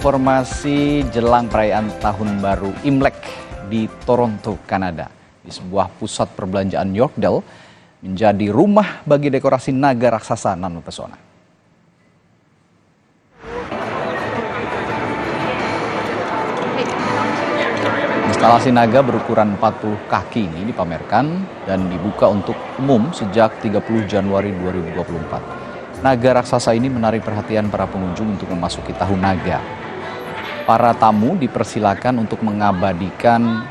informasi jelang perayaan Tahun Baru Imlek di Toronto, Kanada. Di sebuah pusat perbelanjaan Yorkdale menjadi rumah bagi dekorasi naga raksasa nan mempesona. Instalasi naga berukuran 40 kaki ini dipamerkan dan dibuka untuk umum sejak 30 Januari 2024. Naga raksasa ini menarik perhatian para pengunjung untuk memasuki tahun naga. Para tamu dipersilakan untuk mengabadikan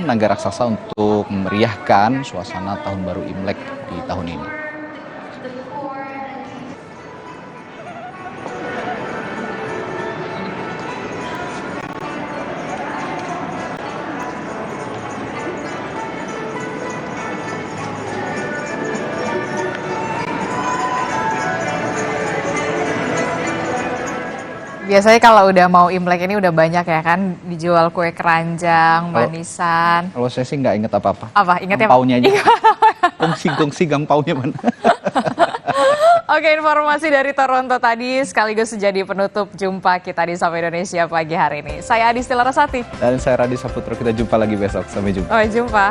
naga raksasa untuk memeriahkan suasana Tahun Baru Imlek di tahun ini. Biasanya kalau udah mau Imlek ini udah banyak ya kan dijual kue keranjang, manisan. Kalau saya sih nggak inget apa-apa. Apa? Ingetnya Angpaunya aja. Gongsi angpaunya mana? Oke, informasi dari Toronto tadi sekaligus menjadi penutup jumpa kita di Sapa Indonesia pagi hari ini. Saya Adisty Larasati. Dan saya Radhi Saputro, kita jumpa lagi besok. Sampai jumpa. Sampai jumpa.